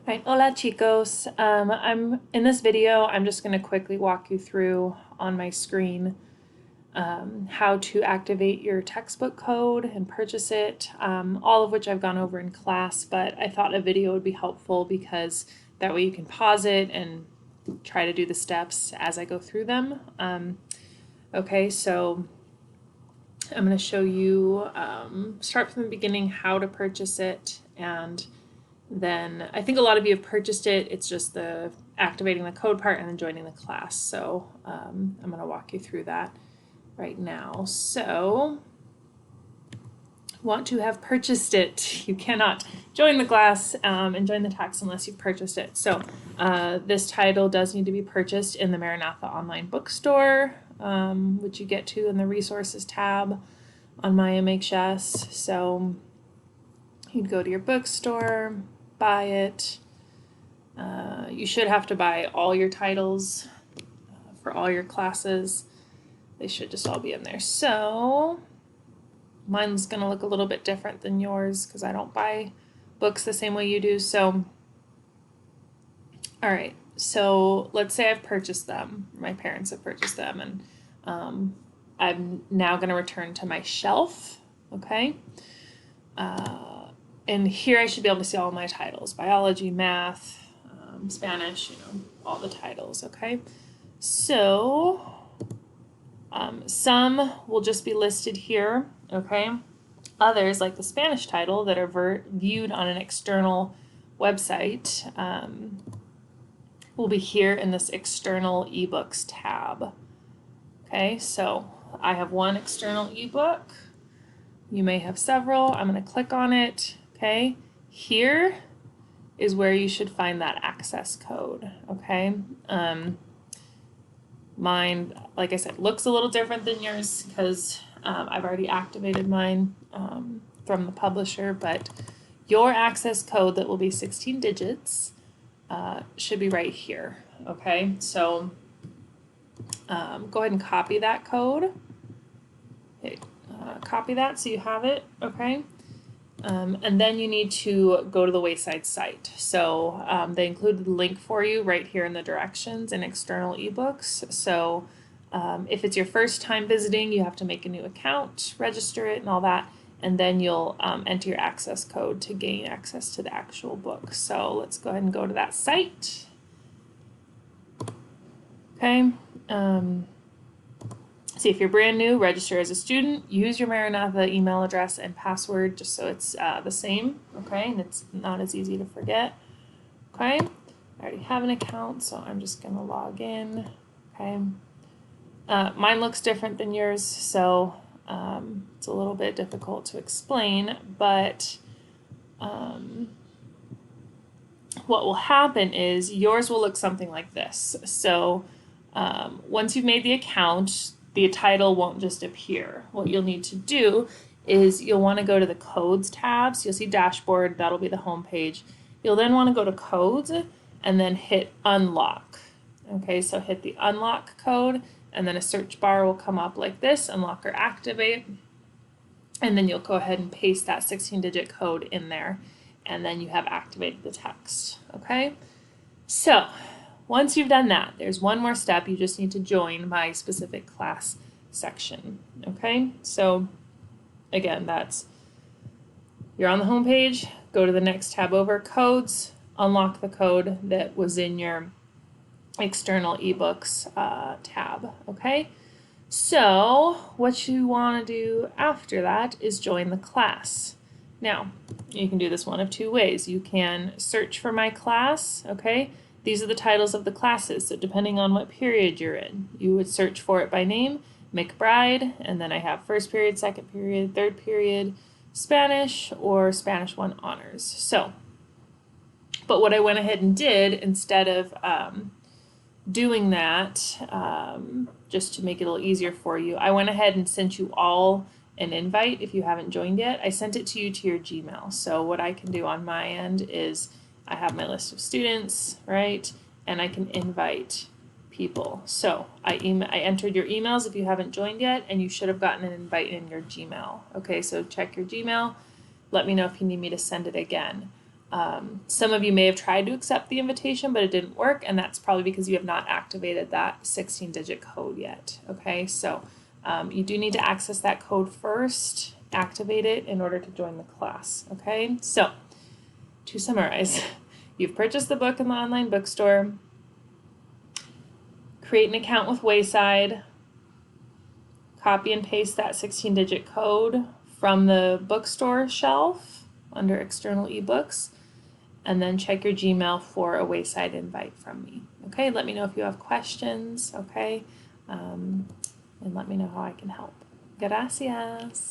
Right, hola chicos. I'm in this video. I'm just going to quickly walk you through on my screen how to activate your textbook code and purchase it. All of which I've gone over in class, but I thought a video would be helpful because that way you can pause it and try to do the steps as I go through them. Okay, so I'm going to show you start from the beginning how to purchase it, and then I think a lot of you have purchased it. It's just the activating the code part and then joining the class. So I'm going to walk you through that right now. So want to have purchased it. You cannot join the class and join the text unless you've purchased it. So this title does need to be purchased in the Maranatha online bookstore, which you get to in the resources tab on my MHS. So you'd go to your bookstore, buy it. You should have to buy all your titles for all your classes. They should just all be in there. So mine's going to look a little bit different than yours because I don't buy books the same way you do. So, all right. So let's say I've purchased them. My parents have purchased them, and I'm now going to return to my shelf. Okay. And here I should be able to see all my titles: biology, math, Spanish, all the titles. Okay. So some will just be listed here. Okay. Others, like the Spanish title that are viewed on an external website, will be here in this external ebooks tab. Okay, so I have one external ebook. You may have several. I'm going to click on it. Okay, here is where you should find that access code. Okay, mine, like I said, looks a little different than yours because I've already activated mine from the publisher, but your access code that will be 16 digits should be right here. Okay, so go ahead and copy that code. Okay, copy that so you have it. Okay, and then you need to go to the Wayside site. So they included the link for you right here in the directions and external ebooks. So if it's your first time visiting, you have to make a new account, register it, and all that. And then you'll enter your access code to gain access to the actual book. So let's go ahead and go to that site. Okay. See, if you're brand new, register as a student, use your Maranatha email address and password just so it's the same, okay, and it's not as easy to forget, okay. I already have an account, so I'm just going to log in, okay. Mine looks different than yours, so it's a little bit difficult to explain, but what will happen is yours will look something like this. So once you've made the account, the title won't just appear. What you'll need to do is you'll want to go to the codes tab. So you'll see dashboard, that'll be the home page. You'll then want to go to codes and then hit unlock. Okay, so hit the unlock code and then a search bar will come up like this, unlock or activate. And then you'll go ahead and paste that 16-digit code in there, and then you have activated the text. Okay, so once you've done that, there's one more step. You just need to join my specific class section. Okay, so again, you're on the home page, go to the next tab over, codes, unlock the code that was in your external ebooks tab. Okay, so what you want to do after that is join the class. Now, you can do this one of two ways. You can search for my class, okay? These are the titles of the classes, so depending on what period you're in, you would search for it by name, McBride, and then I have first period, second period, third period, Spanish, or Spanish 1 honors. So, but what I went ahead and did, instead of doing that, just to make it a little easier for you, I went ahead and sent you all an invite. If you haven't joined yet, I sent it to you to your Gmail. So what I can do on my end is I have my list of students, right? And I can invite people. So I entered your emails if you haven't joined yet, and you should have gotten an invite in your Gmail. Okay, so check your Gmail. Let me know if you need me to send it again. Some of you may have tried to accept the invitation, but it didn't work, and that's probably because you have not activated that 16-digit code yet. Okay, so you do need to access that code first, activate it in order to join the class. Okay, so to summarize, you've purchased the book in the online bookstore, create an account with Wayside, copy and paste that 16-digit code from the bookstore shelf under external ebooks, and then check your Gmail for a Wayside invite from me. Okay, let me know if you have questions, okay? And let me know how I can help. Gracias.